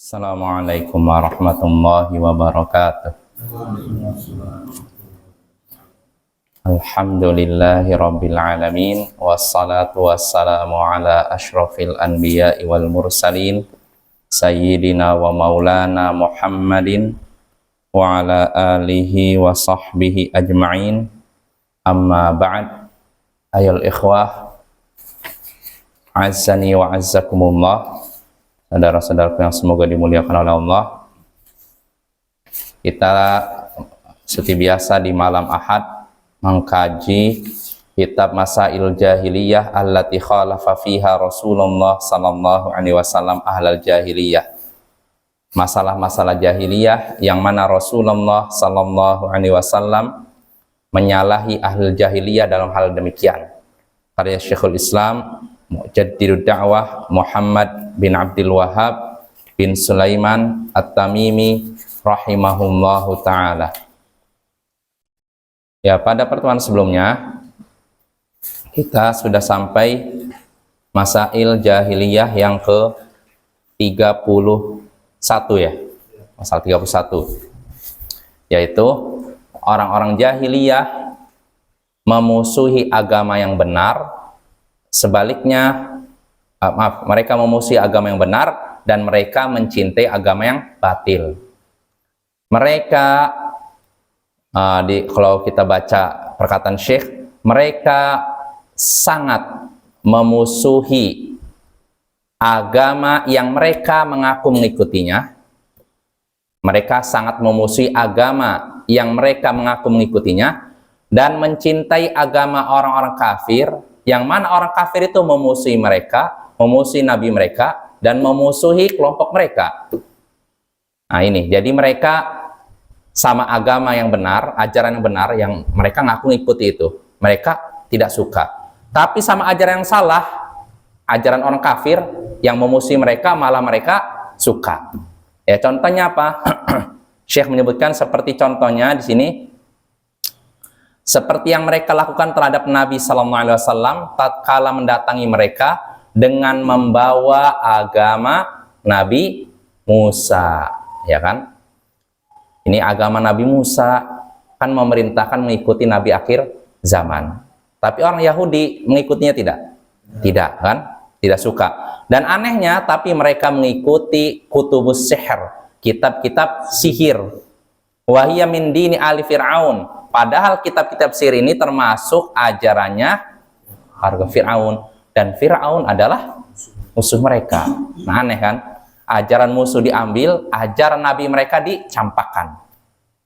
Assalamualaikum warahmatullahi wabarakatuh. Alhamdulillahi rabbil alamin. Wassalatu wassalamu ala ashrafil anbiya'i wal mursalin Sayyidina wa maulana Muhammadin wa ala alihi wa sahbihi ajma'in. Amma ba'd. Ayol ikhwah, azzani wa azzakumullah, saudara-saudaraku yang semoga dimuliakan oleh Allah. Kita seperti biasa di malam Ahad mengkaji kitab Masail Jahiliyah allati khalafa fiha Rasulullah sallallahu alaihi wasallam ahlal jahiliyah. Masalah-masalah jahiliyah yang mana Rasulullah sallallahu alaihi wasallam menyalahi ahlul jahiliyah dalam hal demikian. Karya Syekhul Islam Mujaddidud Da'wah Muhammad bin Abdul Wahhab bin Sulaiman At-Tamimi rahimahullahu ta'ala. Ya, pada pertemuan sebelumnya kita sudah sampai Masail Jahiliyah yang ke-31 ya. Masalah 31. Yaitu orang-orang jahiliyah memusuhi agama yang benar. Sebaliknya, mereka memusuhi agama yang benar dan mereka mencintai agama yang batil. Mereka, kalau kita baca perkataan Syekh, mereka sangat memusuhi agama yang mereka mengaku mengikutinya. Mereka sangat memusuhi agama yang mereka mengaku mengikutinya dan mencintai agama orang-orang kafir, yang mana orang kafir itu memusuhi mereka, memusuhi nabi mereka, dan memusuhi kelompok mereka. Nah ini, jadi mereka sama agama yang benar, ajaran yang benar, yang mereka ngaku ngikuti itu, mereka tidak suka. Tapi sama ajaran yang salah, ajaran orang kafir yang memusuhi mereka, malah mereka suka. Ya, contohnya apa? Syekh menyebutkan seperti contohnya di sini, seperti yang mereka lakukan terhadap Nabi Sallallahu Alaihi Wasallam tatkala mendatangi mereka dengan membawa agama Nabi Musa, ya kan? Ini agama Nabi Musa kan memerintahkan mengikuti Nabi akhir zaman. Tapi orang Yahudi mengikutinya tidak? Tidak, kan? Tidak suka. Dan anehnya, tapi mereka mengikuti kutubus sihr, kitab-kitab sihir. Wahiyya min dini ali Fir'aun. Padahal kitab-kitab sihir ini termasuk ajarannya keluarga Fir'aun. Dan Fir'aun adalah musuh mereka. Nah, aneh kan? Ajaran musuh diambil, ajaran nabi mereka dicampakkan.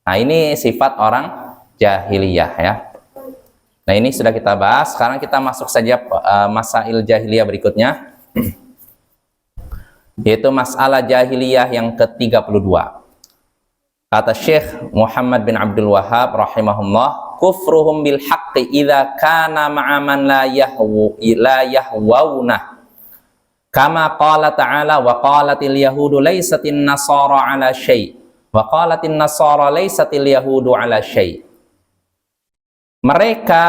Nah, ini sifat orang jahiliyah ya. Nah, ini sudah kita bahas. Sekarang kita masuk saja masail jahiliyah berikutnya. Yaitu masalah jahiliyah yang ke-32. Kata Syekh Muhammad bin Abdul Wahhab rahimahullah, kufruhum bil haqqi idza kana ma'aman la yahwuna. Kama qala ta'ala wa qalatil yahudu laysatin nasara ala syai' wa qalatin nasara laysatil yahudu ala syai'. Mereka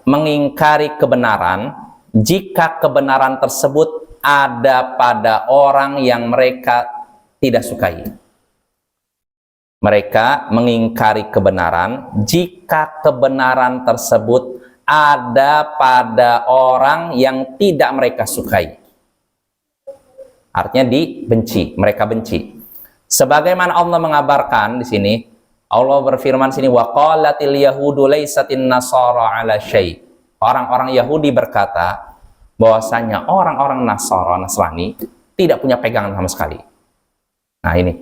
mengingkari kebenaran jika kebenaran tersebut ada pada orang yang mereka tidak sukai. Mereka mengingkari kebenaran jika kebenaran tersebut ada pada orang yang tidak mereka sukai. Artinya dibenci, mereka benci. Sebagaimana Allah mengabarkan di sini, Allah berfirman di sini, wa qalatil yahudu laysatin nasara ala syai'. Orang-orang Yahudi berkata bahwasanya orang-orang Nasrani tidak punya pegangan sama sekali. Nah ini,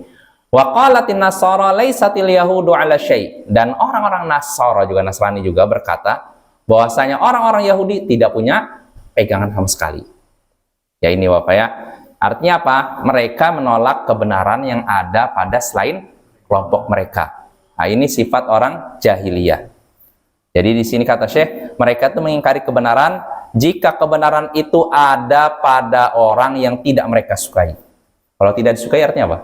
wa qalatin nasara laysatil yahudu ala syai'. Dan orang-orang Nasrani juga berkata bahwasanya orang-orang Yahudi tidak punya pegangan sama sekali. Ya ini Bapak ya. Artinya apa? Mereka menolak kebenaran yang ada pada selain kelompok mereka. Nah, ini sifat orang jahiliyah. Jadi di sini kata Syekh, mereka itu mengingkari kebenaran jika kebenaran itu ada pada orang yang tidak mereka sukai. Kalau tidak disukai artinya apa?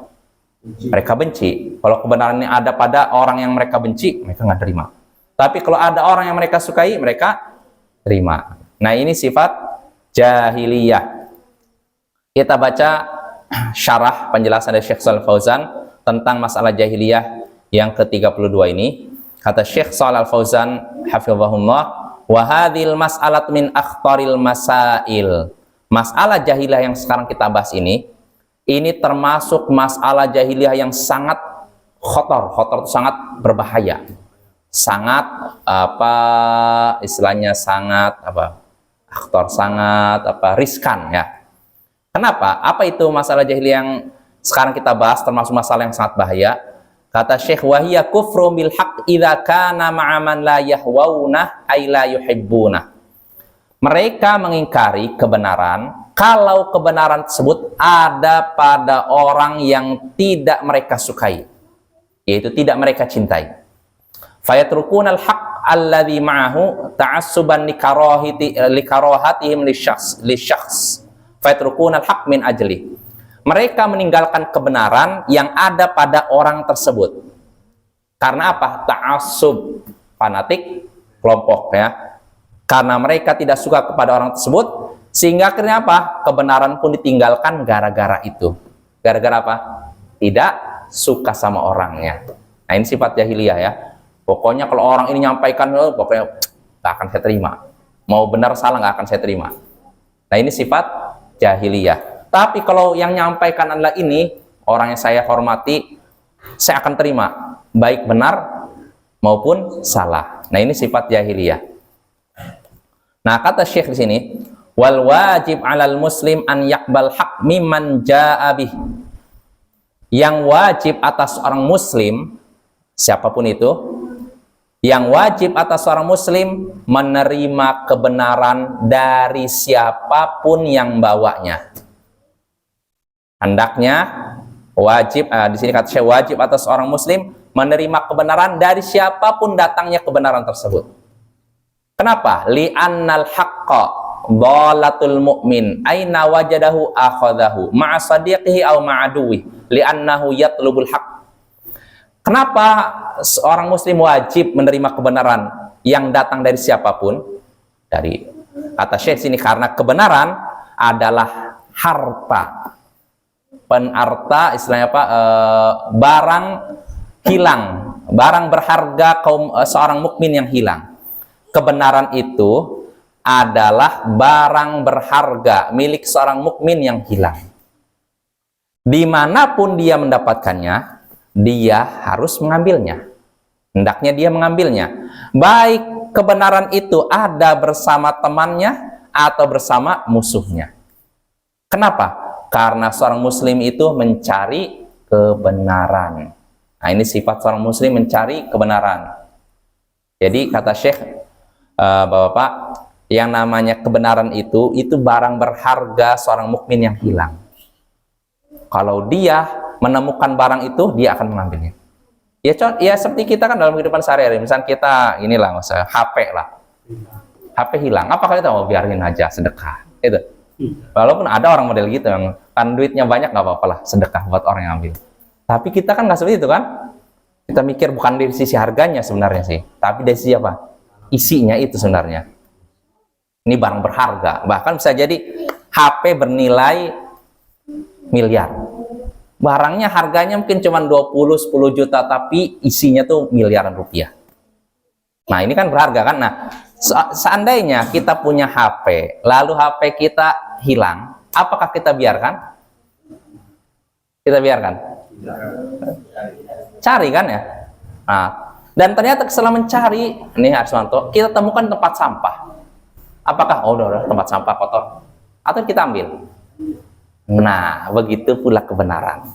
Mereka benci. Kalau kebenaran yang ada pada orang yang mereka benci, mereka nggak terima. Tapi kalau ada orang yang mereka sukai, mereka terima. Nah, ini sifat jahiliyah. Kita baca syarah penjelasan dari Syekh Shalal Fauzan tentang masalah jahiliyah yang ke-32 ini. Kata Syekh Shalal Fauzan hafizahullah, wa hadhil mas'alat min akhtaril masail. Masalah jahiliyah yang sekarang kita bahas ini termasuk masalah jahiliyah yang sangat khotor itu sangat berbahaya. Sangat istilahnya sangat akhtar, sangat riskan ya. Kenapa? Apa itu masalah jahiliyah yang sekarang kita bahas termasuk masalah yang sangat bahaya? Kata Syekh, wahiyya kufru bil haqq idza kana ma'a man la yahwauna ay la yuhibbuna. Mereka mengingkari kebenaran kalau kebenaran tersebut ada pada orang yang tidak mereka sukai, yaitu tidak mereka cintai. Fayatrukunal haqq alladhi ma'ahu ta'assuban likarahatihim lisyakhs. Fayatrukunal haqq min ajli. Mereka meninggalkan kebenaran yang ada pada orang tersebut. Karena apa? Ta'assub, fanatik, kelompok ya. Karena mereka tidak suka kepada orang tersebut, sehingga akhirnya apa? Kebenaran pun ditinggalkan gara-gara itu. Gara-gara apa? Tidak suka sama orangnya. Nah, ini sifat jahiliyah ya. Pokoknya kalau orang ini nyampaikan, pokoknya nggak akan saya terima. Mau benar salah nggak akan saya terima. Nah, ini sifat jahiliyah. Tapi kalau yang nyampaikan adalah ini, orang yang saya hormati, saya akan terima. Baik benar maupun salah. Nah, ini sifat jahiliyah. Nah, kata Syekh di sini, wal wajib 'alal muslim an yaqbal haq mimman jaa'a bih. Yang wajib atas orang muslim, siapapun itu, yang wajib atas seorang muslim menerima kebenaran dari siapapun yang bawanya. Hendaknya wajib, di sini kata saya, wajib atas seorang muslim menerima kebenaran dari siapapun datangnya kebenaran tersebut. Kenapa? Li'annal haqqa dhalatul mu'min aina wajadahu akhadahu ma'a sadiqihi aw ma'aduwi li'annahu yatlubul haqq. Kenapa seorang muslim wajib menerima kebenaran yang datang dari siapapun? Dari kata Syekh sini, karena kebenaran adalah harta. Penarta istilahnya apa? Barang hilang, barang berharga kaum seorang mukmin yang hilang. Kebenaran itu adalah barang berharga milik seorang mukmin yang hilang. Dimanapun dia mendapatkannya, dia harus mengambilnya. Hendaknya dia mengambilnya. Baik kebenaran itu ada bersama temannya atau bersama musuhnya. Kenapa? Karena seorang muslim itu mencari kebenaran. Nah, ini sifat seorang muslim, mencari kebenaran. Jadi kata Syekh, Bapak-bapak, yang namanya kebenaran itu barang berharga seorang mukmin yang hilang. Kalau dia menemukan barang itu, dia akan mengambilnya. Ya seperti kita kan dalam kehidupan sehari-hari. Misalnya kita inilah, misalnya HP lah. HP hilang, apakah kita mau biarin aja sedekah? Itu. Walaupun ada orang model gitu yang kan duitnya banyak, nggak apa-apa lah sedekah buat orang yang ambil. Tapi kita kan nggak seperti itu kan? Kita mikir bukan dari sisi harganya sebenarnya sih, tapi dari sisi apa? Isinya itu sebenarnya. Ini barang berharga. Bahkan bisa jadi HP bernilai miliar. Barangnya harganya mungkin cuma 20-10 juta, tapi isinya tuh miliaran rupiah. Nah, ini kan berharga kan? Nah, seandainya kita punya HP, lalu HP kita hilang, apakah kita biarkan? Kita biarkan? Cari kan ya? Nah, dan ternyata setelah mencari, nih Arswanto, kita temukan tempat sampah. Apakah, oh udah tempat sampah kotor? Atau kita ambil? Nah, begitu pula kebenaran.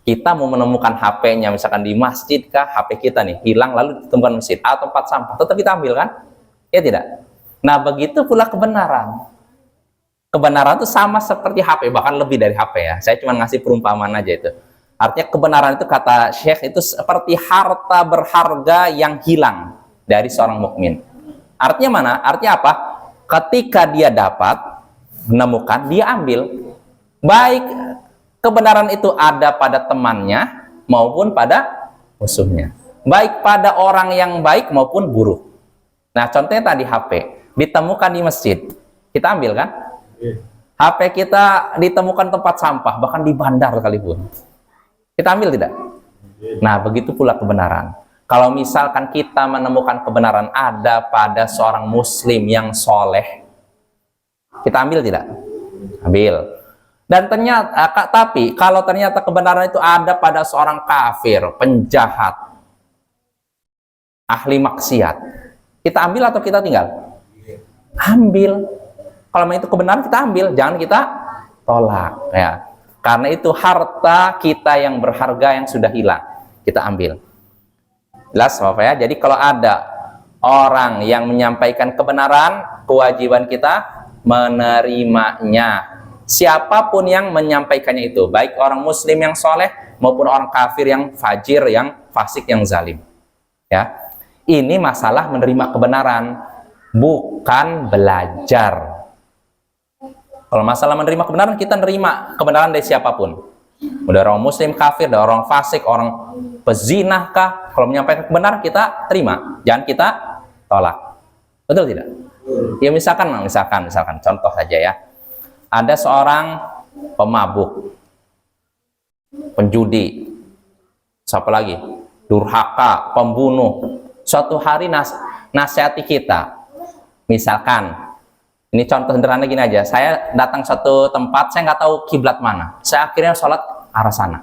Kita mau menemukan HP-nya, misalkan di masjid kah, HP kita nih, hilang lalu ditemukan masjid, atau tempat sampah, tetap kita ambil kan? Ya tidak? Nah, begitu pula kebenaran. Kebenaran itu sama seperti HP, bahkan lebih dari HP ya. Saya cuma ngasih perumpamaan aja itu. Artinya kebenaran itu, kata Syekh, itu seperti harta berharga yang hilang dari seorang mukmin. Artinya mana? Artinya apa? Ketika dia dapat, menemukan, dia ambil. Baik kebenaran itu ada pada temannya maupun pada musuhnya. Baik pada orang yang baik maupun buruk. Nah, contohnya tadi HP, ditemukan di masjid. Kita ambil kan? HP kita ditemukan tempat sampah, bahkan di bandar sekalipun. Kita ambil tidak? Nah, begitu pula kebenaran. Kalau misalkan kita menemukan kebenaran ada pada seorang muslim yang soleh, kita ambil tidak? Ambil. Dan ternyata, tapi kalau ternyata kebenaran itu ada pada seorang kafir, penjahat, ahli maksiat, kita ambil atau kita tinggal? Ambil. Kalau memang itu kebenaran kita ambil, jangan kita tolak ya. Karena itu harta kita yang berharga yang sudah hilang, kita ambil. Jelas Bapak ya? Jadi kalau ada orang yang menyampaikan kebenaran, kewajiban kita menerimanya. Siapapun yang menyampaikannya itu, baik orang muslim yang soleh maupun orang kafir yang fajir, yang fasik, yang zalim. Ya, ini masalah menerima kebenaran, bukan belajar. Kalau masalah menerima kebenaran, kita nerima kebenaran dari siapapun. Udah orang muslim, kafir, udah orang fasik, orang pezinah kah, kalau menyampaikan kebenaran kita terima, jangan kita tolak. Betul tidak? Ya misalkan contoh saja ya. Ada seorang pemabuk, penjudi, siapa lagi? Durhaka, pembunuh. Suatu hari nasihati kita. Misalkan ini contoh sederhana gini aja, saya datang satu tempat, saya nggak tahu kiblat mana. Saya akhirnya sholat arah sana.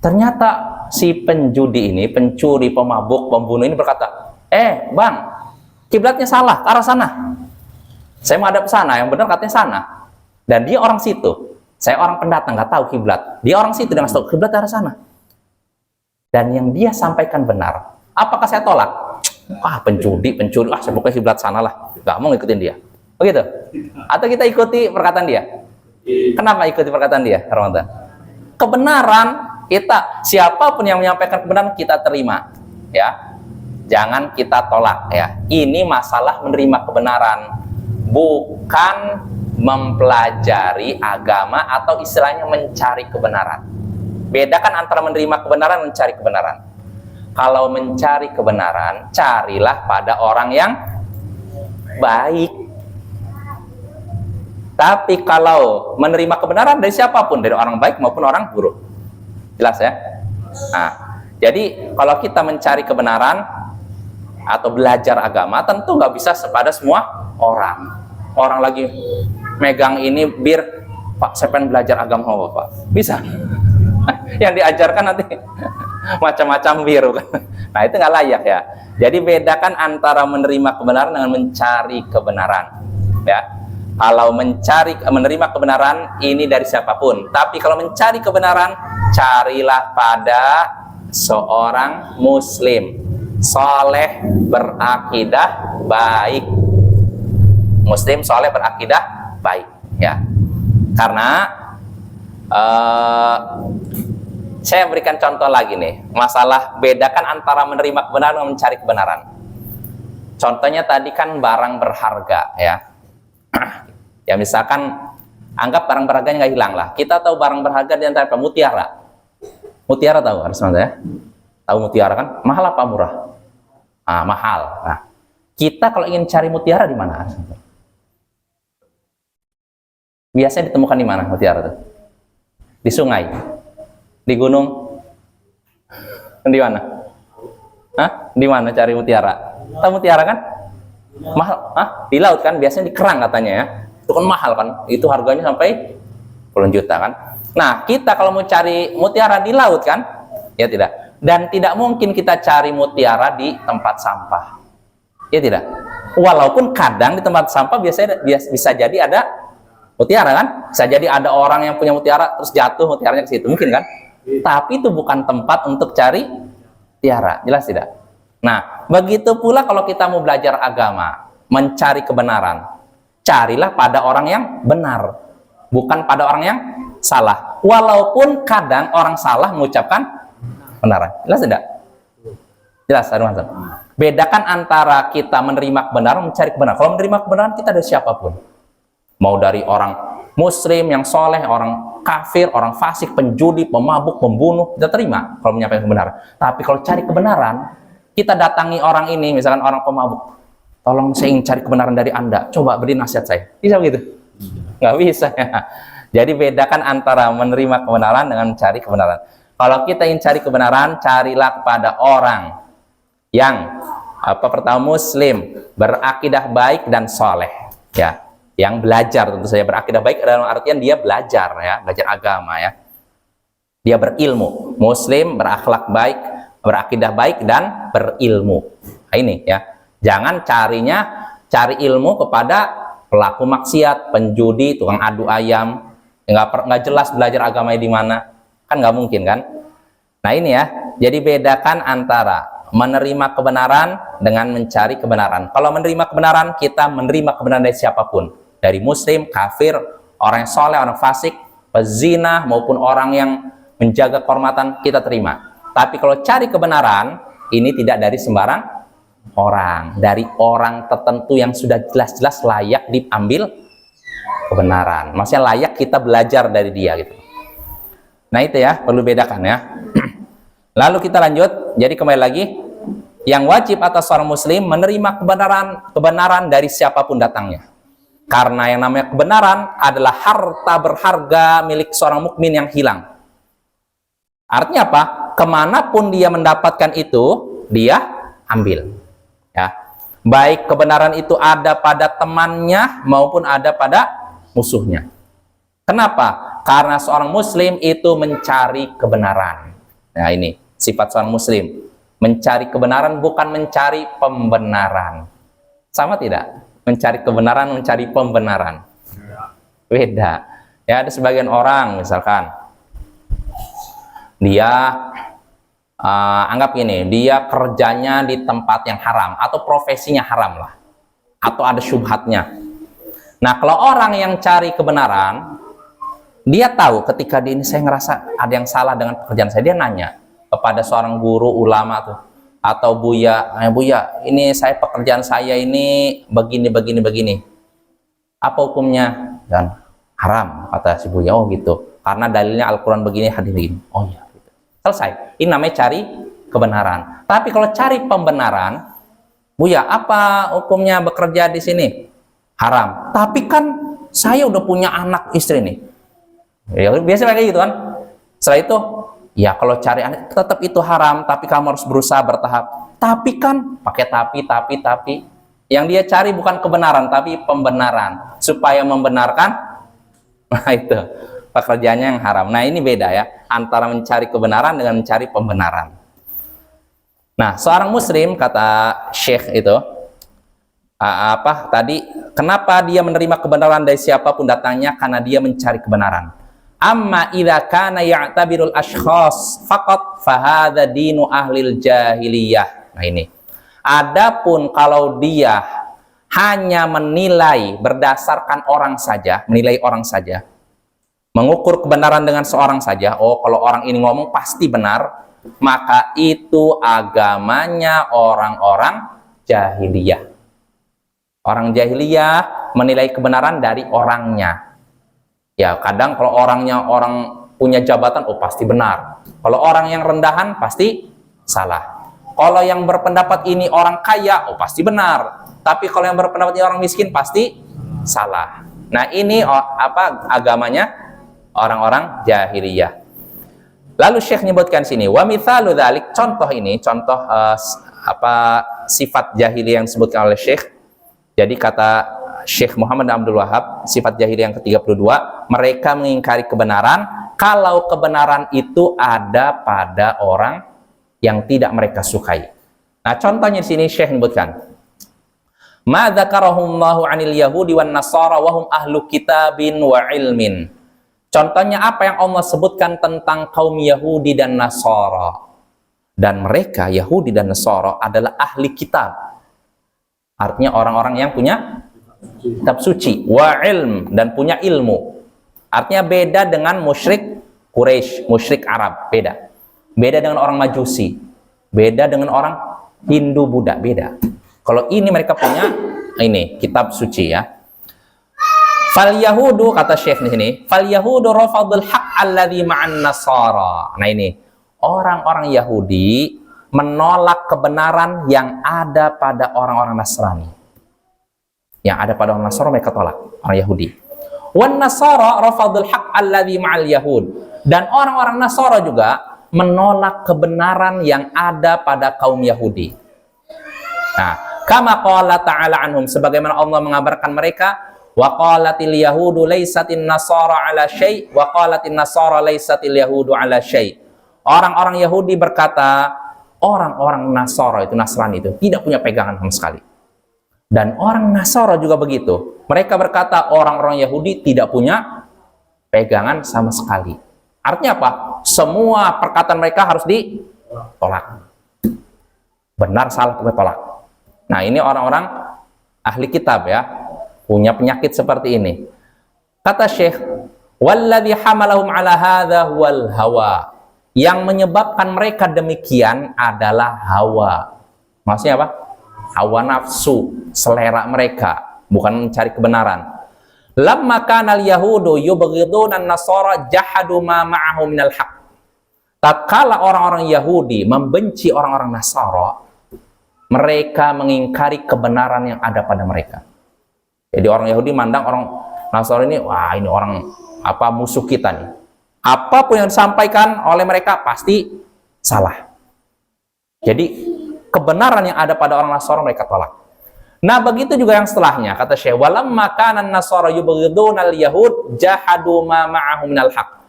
Ternyata si penjudi ini, pencuri, pemabuk, pembunuh ini berkata, bang, kiblatnya salah, arah sana. Saya mau hadap ke sana, yang benar katanya sana. Dan dia orang situ. Saya orang pendatang, nggak tahu kiblat. Dia orang situ, dia ngasih tahu kiblat arah sana. Dan yang dia sampaikan benar. Apakah saya tolak? Pencuri, saya pokoknya kiblat sana lah. Gak mau ngikutin dia. Begitu? Atau kita ikuti perkataan dia? Kenapa ikuti perkataan dia, Ramadan? Kebenaran kita, siapapun yang menyampaikan kebenaran kita terima, ya. Jangan kita tolak, ya. Ini masalah menerima kebenaran, bukan mempelajari agama atau istilahnya mencari kebenaran. Bedakan antara menerima kebenaran dan mencari kebenaran. Kalau mencari kebenaran, carilah pada orang yang baik. Tapi kalau menerima kebenaran dari siapapun, dari orang baik maupun orang buruk. Jelas ya? Nah, jadi kalau kita mencari kebenaran atau belajar agama, tentu nggak bisa kepada semua orang. Orang lagi megang ini bir, Pak, saya pengen belajar agama Pak. Bisa? Yang diajarkan nanti macam-macam biru kan. Nah, itu nggak layak ya. Jadi bedakan antara menerima kebenaran dengan mencari kebenaran. Ya. Kalau menerima kebenaran ini dari siapapun. Tapi kalau mencari kebenaran, carilah pada seorang muslim soleh, berakidah baik. Muslim soleh, berakidah baik. Ya. Karena saya berikan contoh lagi nih, masalah bedakan antara menerima kebenaran dan mencari kebenaran. Contohnya tadi kan barang berharga ya. Ya misalkan anggap barang berharganya nggak hilang lah. Kita tahu barang berharga di antara mutiara. Mutiara tahu harus ya? Tahu mutiara kan? Mahal apa murah? Mahal. Nah, kita kalau ingin cari mutiara di mana? Biasanya ditemukan di mana mutiara itu? Di sungai. Di gunung? Di mana? Di mana cari mutiara? Tahu mutiara kan? Mahal. Di laut kan? Biasanya di kerang katanya ya. Itu kan mahal kan? Itu harganya sampai puluhan juta kan? Nah, kita kalau mau cari mutiara di laut kan? Ya tidak. Dan tidak mungkin kita cari mutiara di tempat sampah. Ya tidak. Walaupun kadang di tempat sampah biasanya bisa jadi ada mutiara kan? Bisa jadi ada orang yang punya mutiara terus jatuh mutiaranya ke situ. Mungkin kan? Tapi itu bukan tempat untuk cari mutiara, jelas tidak? Nah, begitu pula kalau kita mau belajar agama, mencari kebenaran, carilah pada orang yang benar, bukan pada orang yang salah. Walaupun kadang orang salah mengucapkan kebenaran, jelas tidak? Jelas, Arman. Bedakan antara kita menerima kebenaran, mencari kebenaran. Kalau menerima kebenaran kita dari siapapun, mau dari orang muslim yang soleh, orang kafir, orang fasik, penjudi, pemabuk, pembunuh, kita terima kalau menyampaikan kebenaran. Tapi kalau cari kebenaran, kita datangi orang ini, misalkan orang pemabuk, tolong saya ingin cari kebenaran dari Anda, coba beri nasihat saya. Bisa begitu? Nggak bisa ya. Jadi bedakan antara menerima kebenaran dengan mencari kebenaran. Kalau kita ingin cari kebenaran, carilah kepada orang yang pertama muslim, berakidah baik dan soleh, ya, yang belajar. Tentu saja berakidah baik dalam artian dia belajar, ya, belajar agama, ya, dia berilmu. Muslim, berakhlak baik, berakidah baik dan berilmu. Nah, ini ya, jangan cari ilmu kepada pelaku maksiat, penjudi, tukang adu ayam, nggak jelas belajar agamanya di mana, kan nggak mungkin kan. Nah ini ya, jadi bedakan antara menerima kebenaran dengan mencari kebenaran. Kalau menerima kebenaran, kita menerima kebenaran dari siapapun, dari muslim, kafir, orang yang soleh, orang fasik, pezina, maupun orang yang menjaga kehormatan, kita terima. Tapi kalau cari kebenaran, ini tidak dari sembarang orang, dari orang tertentu yang sudah jelas-jelas layak diambil kebenaran, maksudnya layak kita belajar dari dia gitu. Nah itu ya, perlu bedakan ya. Lalu kita lanjut, jadi kembali lagi, yang wajib atas seorang muslim menerima kebenaran dari siapapun datangnya, karena yang namanya kebenaran adalah harta berharga milik seorang mukmin yang hilang. Artinya apa? Kemanapun dia mendapatkan itu, dia ambil, ya, baik kebenaran itu ada pada temannya maupun ada pada musuhnya. Kenapa? Karena seorang muslim itu mencari kebenaran. Nah ini sifat seorang muslim, mencari kebenaran, bukan mencari pembenaran. Sama tidak? Mencari kebenaran, mencari pembenaran, beda ya. Ada sebagian orang misalkan dia anggap gini, dia kerjanya di tempat yang haram atau profesinya haram lah, atau ada syubhatnya. Nah, kalau orang yang cari kebenaran, dia tahu ketika ini saya ngerasa ada yang salah dengan pekerjaan saya, dia nanya kepada seorang guru ulama tuh, atau Buya, Buya, ini saya pekerjaan saya ini begini. Apa hukumnya? Dan haram, kata si Buya. Oh gitu. Karena dalilnya Al-Quran begini, hadis begini. Oh iya. Gitu. Selesai. Ini namanya cari kebenaran. Tapi kalau cari pembenaran, Buya, apa hukumnya bekerja di sini? Haram. Tapi kan saya udah punya anak istri nih. Ya, biasa kayak gitu kan. Setelah itu, ya kalau cari anak tetap itu haram, tapi kamu harus berusaha bertahap. Tapi kan pakai tapi. Yang dia cari bukan kebenaran, tapi pembenaran. Supaya membenarkan, nah itu pekerjaannya yang haram. Nah ini beda ya, antara mencari kebenaran dengan mencari pembenaran. Nah seorang muslim, kata Syekh itu, kenapa dia menerima kebenaran dari siapapun datangnya? Karena dia mencari kebenaran. Amma idza kana ya'tabirul ashkhas faqat fahadha dinu ahlil jahiliyah. Nah ini, adapun kalau dia hanya menilai berdasarkan orang saja, menilai orang saja, mengukur kebenaran dengan seorang saja, oh kalau orang ini ngomong pasti benar, maka itu agamanya orang-orang jahiliyah. Orang jahiliyah menilai kebenaran dari orangnya. Ya, kadang kalau orangnya orang punya jabatan, oh pasti benar. Kalau orang yang rendahan, pasti salah. Kalau yang berpendapat ini orang kaya, oh pasti benar. Tapi kalau yang berpendapat ini orang miskin, pasti salah. Nah, ini agamanya orang-orang jahiliyah. Lalu Syekh menyebutkan sini, wa mithalu dzalik, contoh ini, contoh sifat jahiliyah yang disebutkan oleh Syekh. Jadi kata Syekh Muhammad Abdul Wahab, sifat jahiliyah yang ke-32, mereka mengingkari kebenaran kalau kebenaran itu ada pada orang yang tidak mereka sukai. Nah, contohnya di sini Syekh menyebutkan, ma dzakarahumullahu 'anil yahudi wan nasara wa hum ahlu kitabin wa ilmin. Contohnya apa yang Allah sebutkan tentang kaum Yahudi dan Nasara. Dan mereka, Yahudi dan Nasara, adalah ahli kitab. Artinya orang-orang yang punya kitab suci, wa ilm, dan punya ilmu. Artinya beda dengan musyrik Quraisy, musyrik Arab, beda. Beda dengan orang Majusi, beda dengan orang Hindu, Buddha, beda. Kalau ini mereka punya ini kitab suci ya. Fal yahudu, kata Syekh di sini, fal yahudu rafadul haq alladhi ma'an nasara. Nah ini, orang-orang Yahudi menolak kebenaran yang ada pada orang-orang Nasrani. Yang ada pada orang Nasrani mereka tolak, orang Yahudi. Wan Nasara rafadul haq alladhi ma'al Yahud. Dan orang-orang Nasara juga menolak kebenaran yang ada pada kaum Yahudi. Nah, kama qala ta'ala anhum, sebagaimana Allah mengabarkan mereka, wa qalatil yahudu laisatin nasara ala syai' wa qalatin nasara laisatil yahudu ala syai'. Orang-orang Yahudi berkata, orang-orang Nasara itu, Nasrani itu tidak punya pegangan sama sekali. Dan orang Nasara juga begitu. Mereka berkata orang-orang Yahudi tidak punya pegangan sama sekali. Artinya apa? Semua perkataan mereka harus ditolak. Benar salah kita tolak. Nah, ini orang-orang ahli kitab ya, punya penyakit seperti ini. Kata Syekh, walladzi hamalahum ala hadza huwal hawa. Yang menyebabkan mereka demikian adalah hawa. Maksudnya apa? Hawa nafsu, selera mereka, bukan mencari kebenaran. Lamma kana al-yahudu yubghiduna an-nasara jahadu ma ma'ahu minal haq. Tatkala orang-orang Yahudi membenci orang-orang Nasara, mereka mengingkari kebenaran yang ada pada mereka. Jadi orang Yahudi mandang orang Nasara ini, wah ini orang apa musuh kita nih. Apapun yang disampaikan oleh mereka pasti salah. Jadi kebenaran yang ada pada orang Nasara mereka tolak. Nah, begitu juga yang setelahnya, kata Syekh, walamma kana an-nasara yubghiduna al-yahud jahadu ma ma'ahu minal haq.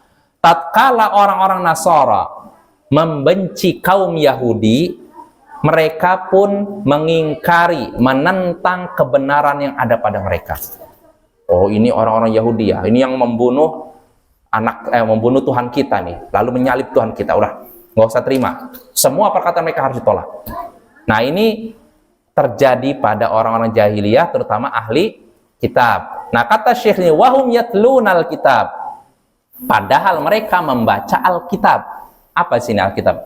Tatkala orang-orang Nasara membenci kaum Yahudi, mereka pun mengingkari, menentang kebenaran yang ada pada mereka. Oh, ini orang-orang Yahudi ya, ini yang membunuh membunuh Tuhan kita nih, lalu menyalib Tuhan kita. Udah, nggak usah terima. Semua perkataan mereka harus ditolak. Nah, ini terjadi pada orang-orang jahiliyah, terutama ahli kitab. Nah, kata Syekh ini, wahum yatlunal kitab. Padahal mereka membaca Alkitab. Apa sini Alkitab?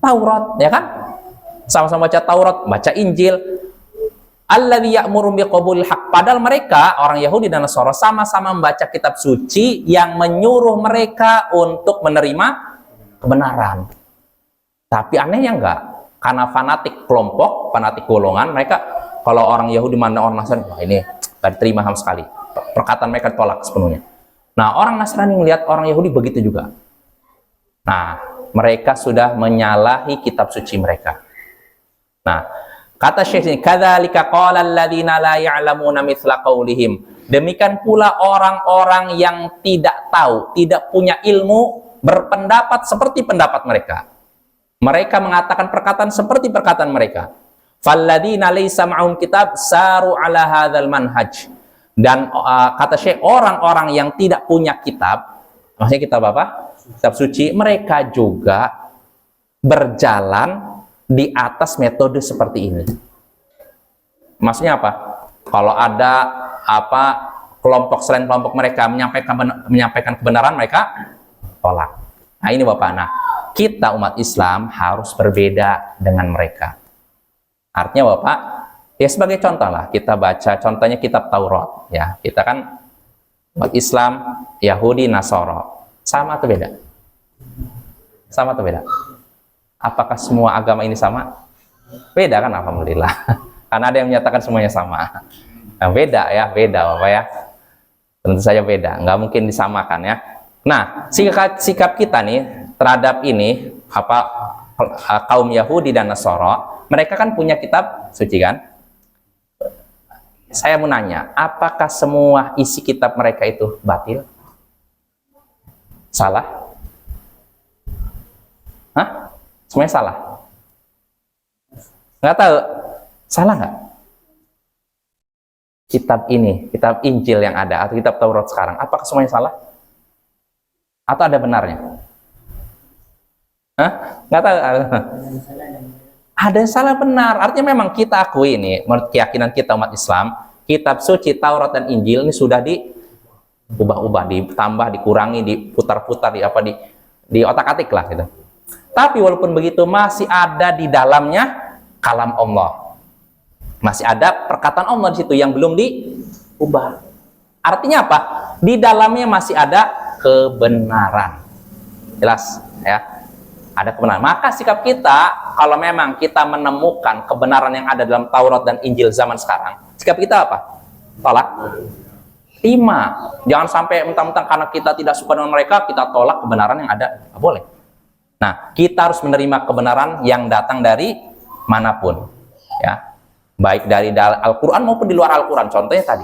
Taurat, ya kan? Sama-sama baca Taurat, baca Injil. Alladzi ya'muru biqabulil haq. Padahal mereka, orang Yahudi dan Nasara, sama-sama membaca kitab suci yang menyuruh mereka untuk menerima kebenaran. Tapi anehnya enggak, karena fanatik kelompok, fanatik golongan, mereka kalau orang Yahudi mandang orang Nasrani, wah ini tidak diterima sama sekali. Perkataan mereka ditolak sepenuhnya. Nah, orang Nasrani melihat orang Yahudi begitu juga. Nah, mereka sudah menyalahi kitab suci mereka. Nah, kata Syekh ini, kadzalika qala alladziina la ya'lamuna mithla qaulihim. Demikian pula orang-orang yang tidak tahu, tidak punya ilmu, berpendapat seperti pendapat mereka. Mereka mengatakan perkataan seperti perkataan mereka. Falladziina laisa ma'hum kitab saru 'ala hadzal manhaj. Dan kata Syekh, orang-orang yang tidak punya kitab, maksudnya kitab apa? Kitab suci, mereka juga berjalan di atas metode seperti ini. Maksudnya apa? Kalau ada apa kelompok selain kelompok mereka menyampaikan kebenaran, mereka tolak. Nah, ini Bapak. Nah, kita umat Islam harus berbeda dengan mereka. Artinya Bapak, ya sebagai contoh lah, kita baca contohnya kitab Taurat. Ya, kita kan umat Islam, Yahudi, Nasara. Sama atau beda? Sama atau beda? Apakah semua agama ini sama? Beda kan, alhamdulillah. Karena ada yang menyatakan semuanya sama. Nah, beda ya, beda Bapak ya. Tentu saja beda, nggak mungkin disamakan ya. Nah, sikap kita nih terhadap ini apa kaum Yahudi dan Nasara, mereka kan punya kitab suci kan? Saya mau nanya, apakah semua isi kitab mereka itu batil? Salah? Hah? Semuanya salah? Nggak tahu. Salah nggak? Kitab ini, kitab Injil yang ada, atau kitab Taurat sekarang, apakah semuanya salah? Atau ada benarnya? Hah? Nggak tahu. Ada yang salah benar. Artinya memang kita akui ini, menurut keyakinan kita umat Islam, kitab suci Taurat dan Injil ini sudah diubah-ubah, ditambah, dikurangi, diputar-putar, di otak-atik lah gitu. Tapi walaupun begitu masih ada di dalamnya kalam Allah. Masih ada perkataan Allah di situ yang belum diubah. Artinya apa? Di dalamnya masih ada kebenaran. Jelas ya? Ada kebenaran. Maka sikap kita, kalau memang kita menemukan kebenaran yang ada dalam Taurat dan Injil zaman sekarang, sikap kita apa? Tolak. terima. Jangan sampai mentang-mentang karena kita tidak suka dengan mereka, kita tolak kebenaran yang ada. Nggak boleh. Nah, kita harus menerima kebenaran yang datang dari manapun, ya, baik dari Al-Quran maupun di luar Al-Quran. Contohnya tadi.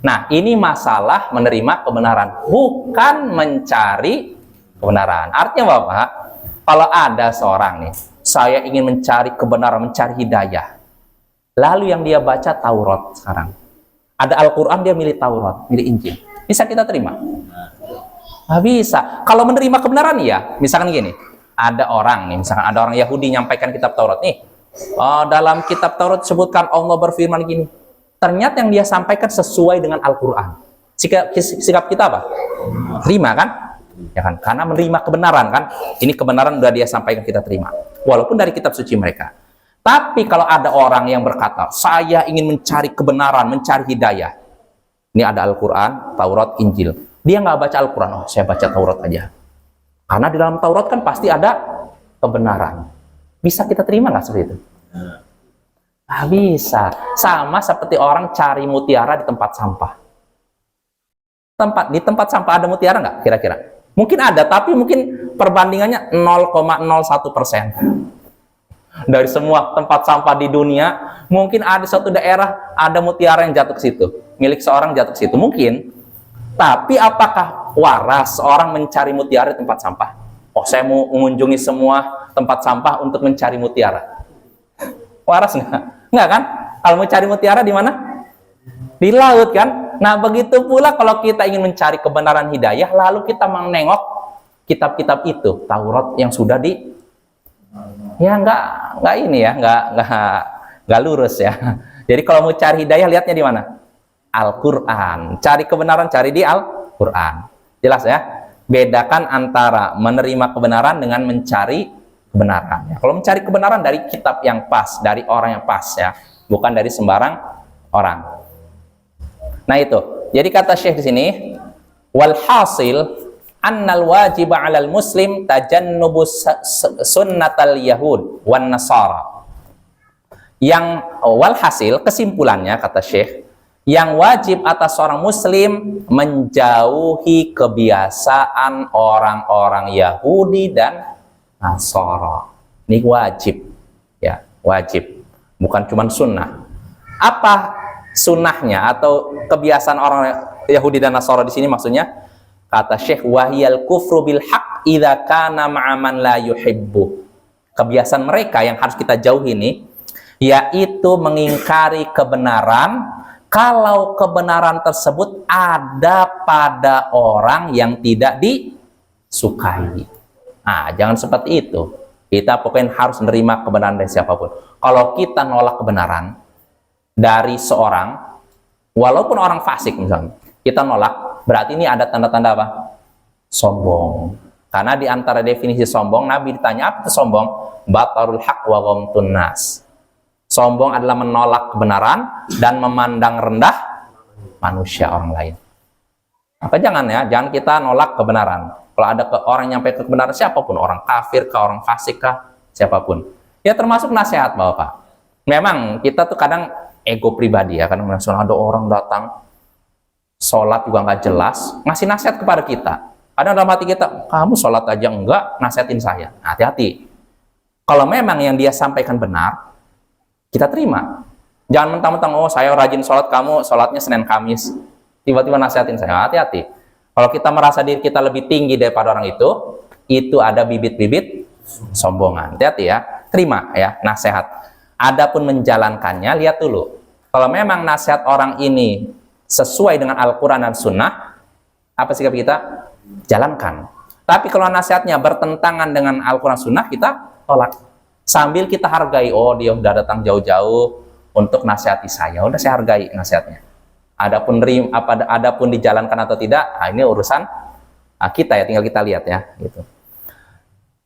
Nah, ini masalah menerima kebenaran, bukan mencari kebenaran. Artinya Bapak, kalau ada seorang nih, saya ingin mencari kebenaran, mencari hidayah, lalu yang dia baca Taurat sekarang, ada Al-Quran, dia milih Taurat, milih Injil, bisa kita terima? Nggak bisa. Kalau menerima kebenaran, ya, misalkan gini, ada orang nih, misalkan ada orang Yahudi nyampaikan kitab Taurat nih, dalam kitab Taurat disebutkan Allah berfirman gini, ternyata yang dia sampaikan sesuai dengan Al-Quran. Sikap kita apa? Terima kan? Ya kan? Karena menerima kebenaran kan? Ini kebenaran udah dia sampaikan, kita terima. Walaupun dari kitab suci mereka. Tapi kalau ada orang yang berkata, saya ingin mencari kebenaran, mencari hidayah. Ini ada Al-Quran, Taurat, Injil. Dia nggak baca Al-Quran, oh saya baca Taurat aja. Karena di dalam Taurat kan pasti ada kebenaran. Bisa kita terima nggak seperti itu? Nggak bisa. Sama seperti orang cari mutiara di tempat sampah. Di tempat sampah ada mutiara nggak kira-kira? Mungkin ada, tapi mungkin perbandingannya 0,01%. Dari semua tempat sampah di dunia, mungkin ada satu daerah ada mutiara yang jatuh ke situ, milik seorang jatuh ke situ, mungkin. Tapi apakah waras seorang mencari mutiara di tempat sampah? Oh, saya mau mengunjungi semua tempat sampah untuk mencari mutiara. Waras nggak? Nggak kan? Kalau mau cari mutiara di mana? Di laut kan? Nah, begitu pula kalau kita ingin mencari kebenaran hidayah, lalu kita menengok kitab-kitab itu, Taurat yang sudah ya nggak ini ya, nggak lurus ya. Jadi kalau mau cari hidayah, lihatnya di mana? Al-Quran. Cari kebenaran, cari di Al-Quran. Jelas ya? Bedakan antara menerima kebenaran dengan mencari kebenaran. Ya, kalau mencari kebenaran dari kitab yang pas, dari orang yang pas ya, bukan dari sembarang orang. Nah itu. Jadi kata Syekh di sini, wal hasil annal wajib 'alal muslim tajannubu sunnatal yahud wan nasara. Yang walhasil, kesimpulannya kata Syekh, yang wajib atas seorang muslim menjauhi kebiasaan orang-orang Yahudi dan Nasara. Ini wajib, ya, wajib, bukan cuma sunnah. Apa sunnahnya atau kebiasaan orang Yahudi dan Nasara di sini maksudnya? Kata Syekh, wahiyal kufru bil haq idza kana ma'aman la yuhibbu. Kebiasaan mereka yang harus kita jauhi ini, yaitu mengingkari kebenaran kalau kebenaran tersebut ada pada orang yang tidak disukai. Nah, jangan seperti itu. Kita pokoknya harus menerima kebenaran dari siapapun. Kalau kita nolak kebenaran dari seorang, walaupun orang fasik misalnya, kita nolak, berarti ini ada tanda-tanda apa? Sombong. Karena di antara definisi sombong, Nabi ditanya, apa itu sombong? Batarul haq wa ghamtun nas. Sombong adalah menolak kebenaran dan memandang rendah manusia orang lain. Maka jangan ya, jangan kita nolak kebenaran. Kalau ada orang yang nyampe kebenaran, siapapun, orang kafir kah, orang fasik kah, siapapun. Ya termasuk nasihat Bapak. Memang kita tuh kadang ego pribadi ya, kadang ada orang datang sholat juga nggak jelas, ngasih nasihat kepada kita. Ada dalam hati kita, kamu sholat aja enggak, nasihatin saya. Hati-hati. Kalau memang yang dia sampaikan benar, kita terima. Jangan mentang-mentang, oh saya rajin sholat, kamu sholatnya Senin Kamis. Tiba-tiba nasihatin saya. Hati-hati. Kalau kita merasa diri kita lebih tinggi daripada orang itu ada bibit-bibit sombongan. Hati-hati ya. Terima ya nasihat. Adapun menjalankannya, lihat dulu. Kalau memang nasihat orang ini sesuai dengan Al-Quran dan Sunnah, apa sikap kita? Jalankan. Tapi kalau nasihatnya bertentangan dengan Al-Quran Sunnah, kita tolak. Sambil kita hargai, oh dia udah datang jauh-jauh untuk nasihati saya, udah saya hargai nasihatnya. Adapun dijalankan atau tidak, nah ini urusan kita ya, tinggal kita lihat ya. Gitu.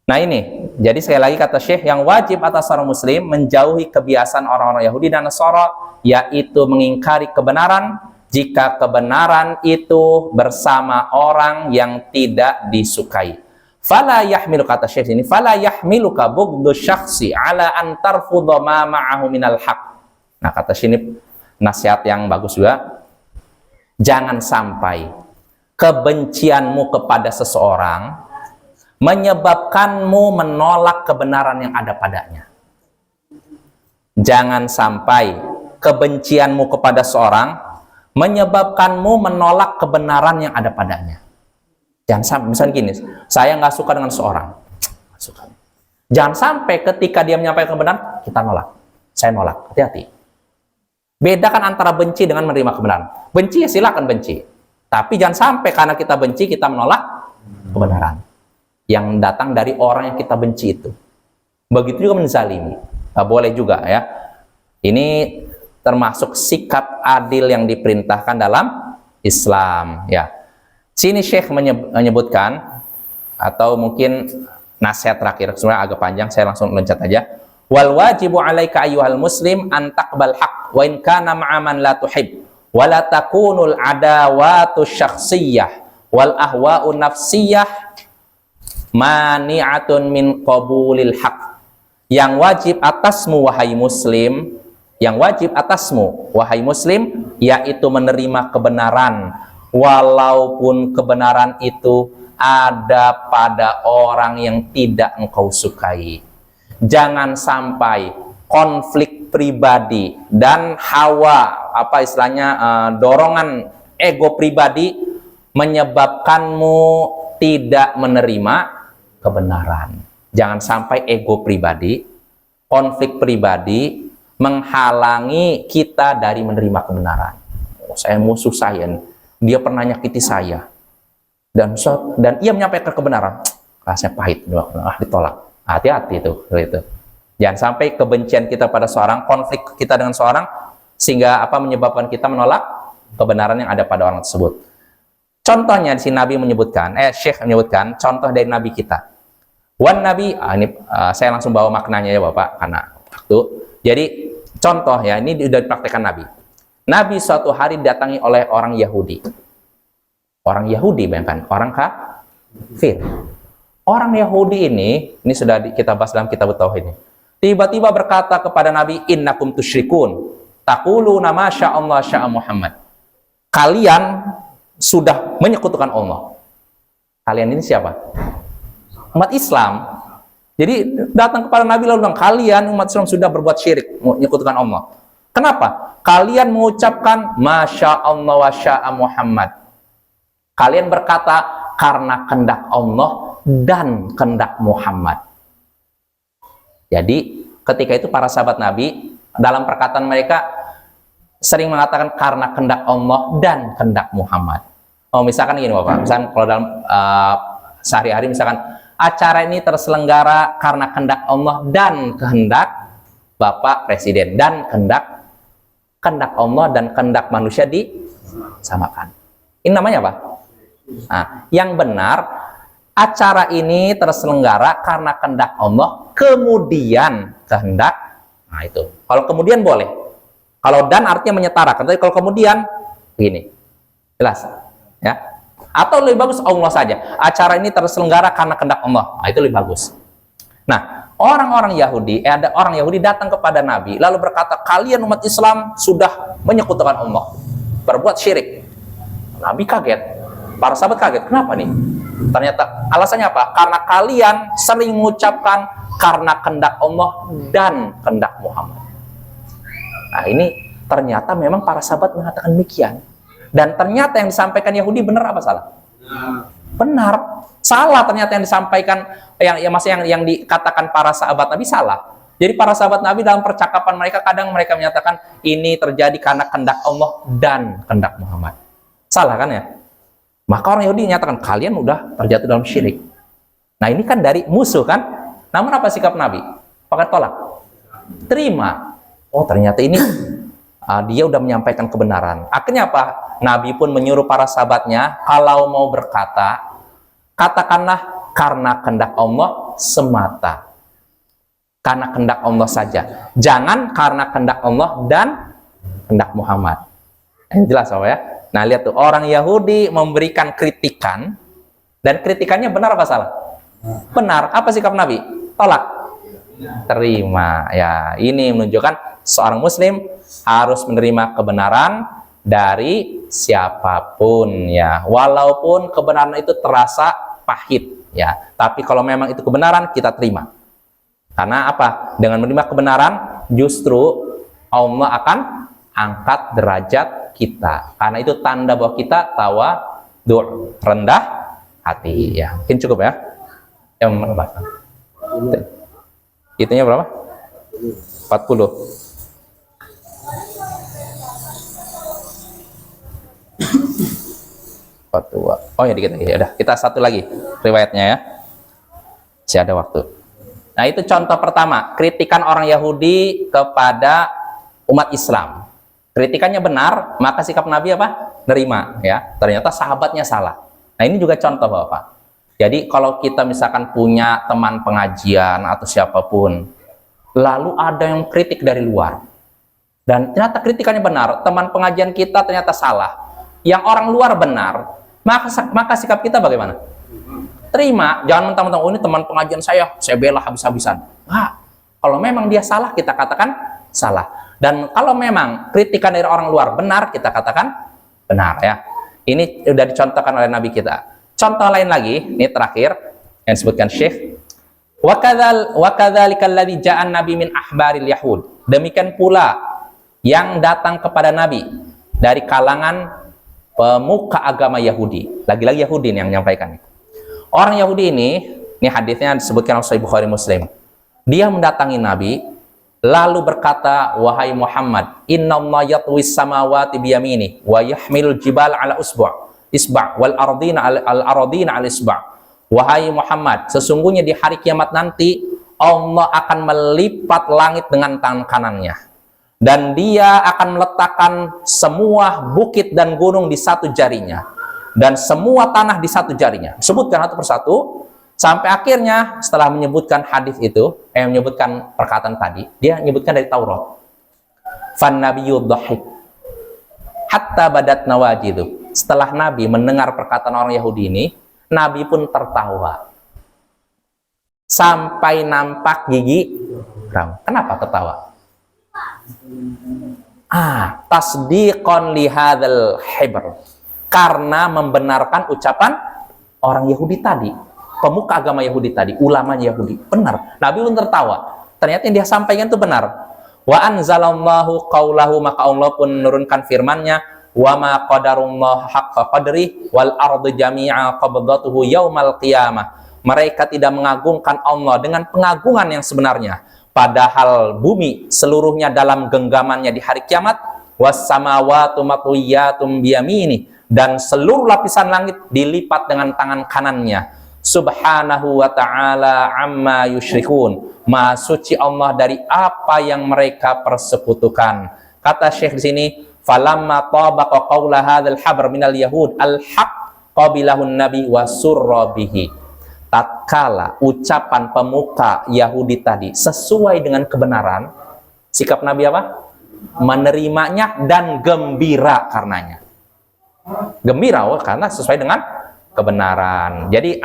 Nah ini, jadi sekali lagi kata Syekh, yang wajib atas seorang muslim menjauhi kebiasaan orang-orang Yahudi dan Nasara, yaitu mengingkari kebenaran, jika kebenaran itu bersama orang yang tidak disukai. Fala yahmilu, kata Syekh ini, fala yahmiluka bughdu syakhsi ala an tarfudha ma ma'ahu minal haq. Nah, kata Syekh ini nasihat yang bagus juga. Jangan sampai kebencianmu kepada seseorang menyebabkanmu menolak kebenaran yang ada padanya. Jangan sampai kebencianmu kepada seorang menyebabkanmu menolak kebenaran yang ada padanya. Jangan sampai, misalnya gini, saya nggak suka dengan seorang, suka. Jangan sampai ketika dia menyampaikan kebenaran, kita nolak. Saya nolak, hati-hati. Bedakan antara benci dengan menerima kebenaran. Benci ya silakan benci, tapi jangan sampai karena kita benci kita menolak kebenaran yang datang dari orang yang kita benci itu. Begitu juga menzalimi. Nggak boleh juga ya. Ini termasuk sikap adil yang diperintahkan dalam Islam ya. Sini Syekh menyebutkan, atau mungkin nasihat terakhir, sebenarnya agak panjang, saya langsung loncat aja. Wal wajibu alaika ayyuhal muslim an taqbal haqq wa in kana ma'a man la tuhib wa la takunul adawatu syakhsiyah wal ahwa'u nafsiyah mani'atun min qabulil haqq. Yang wajib atasmu wahai muslim, yaitu menerima kebenaran walaupun kebenaran itu ada pada orang yang tidak engkau sukai. Jangan sampai konflik pribadi dan hawa, dorongan ego pribadi menyebabkanmu tidak menerima kebenaran. Jangan sampai ego pribadi, konflik pribadi menghalangi kita dari menerima kebenaran. Oh, saya musuh saya, dia pernah nyakiti saya, dan ia menyampaikan kebenaran, rasanya pahit, ditolak. Hati-hati itu. Jangan sampai kebencian kita pada seorang, konflik kita dengan seorang, sehingga menyebabkan kita menolak kebenaran yang ada pada orang tersebut. Contohnya di sini Nabi menyebutkan, Syekh menyebutkan contoh dari Nabi kita. Wan Nabi, saya langsung bawa maknanya ya Bapak, karena waktu. Jadi contoh ya, ini sudah dipraktekkan Nabi. Nabi suatu hari didatangi oleh orang Yahudi. Orang Yahudi, bayangkan, orang kafir. Orang Yahudi ini sudah kita bahas dalam kitab Tauhid ini. Tiba-tiba berkata kepada Nabi, innakum tusyrikun, taquluna ma sya'allah sya'a Muhammad. Kalian sudah menyekutukan Allah. Kalian ini siapa? Umat Islam. Jadi datang kepada Nabi lalu bilang, kalian umat Islam sudah berbuat syirik, menyekutukan Allah. Kenapa? Kalian mengucapkan Masya Allah wa sya'a Muhammad. Kalian berkata karena kehendak Allah dan kehendak Muhammad. Jadi ketika itu para sahabat Nabi dalam perkataan mereka sering mengatakan karena kehendak Allah dan kehendak Muhammad. Oh, misalkan gini Bapak, misalkan kalau dalam sehari-hari misalkan acara ini terselenggara karena kehendak Allah dan kehendak Bapak Presiden, dan kehendak Allah dan kehendak manusia disamakan. Ini namanya apa? Nah, yang benar acara ini terselenggara karena kehendak Allah kemudian kehendak. Nah itu. Kalau kemudian boleh. Kalau dan artinya menyetarakan. Tapi kalau kemudian begini. Jelas? Ya. Atau lebih bagus Allah saja. Acara ini terselenggara karena kehendak Allah. Nah, itu lebih bagus. Nah, orang-orang Yahudi, ada orang Yahudi datang kepada Nabi, lalu berkata, kalian umat Islam sudah menyekutukan Allah, berbuat syirik. Nabi kaget. Para sahabat kaget. Kenapa nih? Ternyata alasannya apa? Karena kalian sering mengucapkan karena kehendak Allah dan kehendak Muhammad. Nah, ini ternyata memang para sahabat mengatakan demikian. Dan ternyata yang disampaikan Yahudi benar apa salah? Benar. Salah ternyata yang disampaikan, yang dikatakan para sahabat Nabi salah. Jadi para sahabat Nabi dalam percakapan mereka, kadang mereka menyatakan ini terjadi karena kehendak Allah dan kehendak Muhammad. Salah kan ya? Maka orang Yahudi menyatakan kalian udah terjatuh dalam syirik. Nah ini kan dari musuh kan? Namun apa sikap Nabi? Pakai tolak? Terima. Oh ternyata ini dia udah menyampaikan kebenaran. Akhirnya apa? Nabi pun menyuruh para sahabatnya, kalau mau berkata, katakanlah karena kehendak Allah semata. Karena kehendak Allah saja. Jangan karena kehendak Allah dan kehendak Muhammad. Jelas apa ya? Nah lihat tuh, orang Yahudi memberikan kritikan, dan kritikannya benar apa salah? Benar. Apa sikap Nabi? Tolak. Terima. Ya, ini menunjukkan seorang Muslim harus menerima kebenaran dari siapapun ya, walaupun kebenaran itu terasa pahit ya, tapi kalau memang itu kebenaran kita terima. Karena apa? Dengan menerima kebenaran justru Allah akan angkat derajat kita, karena itu tanda bahwa kita tawadhu, rendah hati ya. Mungkin cukup ya. Yang berapa? Itunya berapa? 40. Fatwa. Oh ya, dikit lagi. Ya udah, kita satu lagi riwayatnya ya. Masih ada waktu. Nah, itu contoh pertama, kritikan orang Yahudi kepada umat Islam. Kritikannya benar, maka sikap Nabi apa? Nerima ya. Ternyata sahabatnya salah. Nah, ini juga contoh Bapak. Jadi kalau kita misalkan punya teman pengajian atau siapapun, lalu ada yang kritik dari luar, dan ternyata kritikannya benar, teman pengajian kita ternyata salah, yang orang luar benar, maka sikap kita bagaimana? Terima, jangan mentang-mentang, oh ini teman pengajian saya bela habis-habisan. Nah, kalau memang dia salah, kita katakan salah. Dan kalau memang kritikan dari orang luar benar, kita katakan benar ya. Ini sudah dicontohkan oleh Nabi kita. Contoh lain lagi, ini terakhir yang disebutkan Syekh. Wa kadzalikal ladzi ja'an nabi min ahbaril yahud. Demikian pula yang datang kepada Nabi dari kalangan pemuka agama Yahudi. Lagi-lagi Yahudi yang menyampaikan. Orang Yahudi ini hadisnya disebutkan oleh Sahih Bukhari Muslim. Dia mendatangi Nabi lalu berkata, wahai Muhammad, innallaha yatwis samawati biyamini wa yahmilul jibal ala isba' wal ardina al isba'. Wahai Muhammad, sesungguhnya di hari kiamat nanti Allah akan melipat langit dengan tangan kanannya, dan dia akan meletakkan semua bukit dan gunung di satu jarinya, dan semua tanah di satu jarinya. Sebutkan satu persatu sampai akhirnya setelah menyebutkan hadis itu, menyebutkan perkataan tadi, dia menyebutkan dari Taurat. Fan nabiyyu dhahik hatta badat nawajidu. Setelah Nabi mendengar perkataan orang Yahudi ini, Nabi pun tertawa sampai nampak gigi raung. Kenapa tertawa? Tasdiqon li hadzal hibr, karena membenarkan ucapan orang Yahudi tadi, pemuka agama Yahudi tadi, ulama Yahudi. Benar, Nabi pun tertawa. Ternyata yang dia sampaikan itu benar. Wa anzalallahu qaulahu, maka Allah pun menurunkan firman-Nya, wa ma qadarullah haqqa qadri wal ardu jami'a qabdatuhu yaumal qiyamah. Mereka tidak mengagungkan Allah dengan pengagungan yang sebenarnya, padahal bumi seluruhnya dalam genggamannya di hari kiamat. Was samawati matwiyatum biyamini, dan seluruh lapisan langit dilipat dengan tangan kanannya. Subhanahu wa ta'ala amma yusyrikun. Maha suci Allah dari apa yang mereka persekutukan. Kata Syekh di sini, falamma tabaqa qawla hadzal habr minal yahud al-haq qabilahun nabi wa surra bihi. Tatkala ucapan pemuka Yahudi tadi sesuai dengan kebenaran, sikap Nabi apa? Menerimanya dan gembira karenanya. Gembira karena sesuai dengan kebenaran. Jadi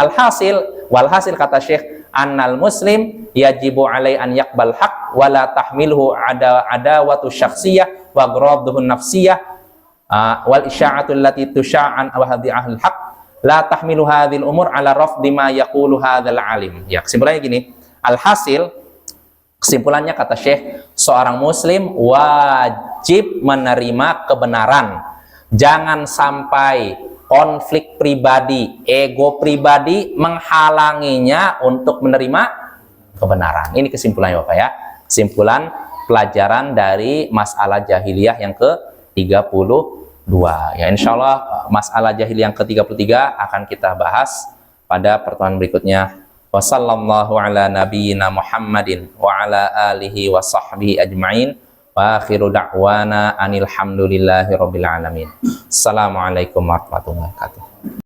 walhasil kata Syekh, annal muslim yajibu alai an yaqbal haq wa la tahmilhu adawatu syakhsiyah wa ghradduhu nafsiyah wal isya'atu allati tusya'an wa hadhi ahlul haq la tahmilu hadhil umur ala rafdi ma yaqulu hadzal alim. Ya, kesimpulannya gini. Kesimpulannya kata Syekh, seorang muslim wajib menerima kebenaran. Jangan sampai konflik pribadi, ego pribadi menghalanginya untuk menerima kebenaran. Ini kesimpulannya Bapak ya. Kesimpulan pelajaran dari masalah jahiliyah yang ke-32. Ya, insya Allah masalah jahiliyah yang ke-33 akan kita bahas pada pertemuan berikutnya. Wassallallahu ala nabiyyina Muhammadin wa ala alihi wa sahbihi ajma'in. Wa akhiru da'wana anil hamdulillahi rabbil alamin. Assalamualaikum warahmatullahi wabarakatuh.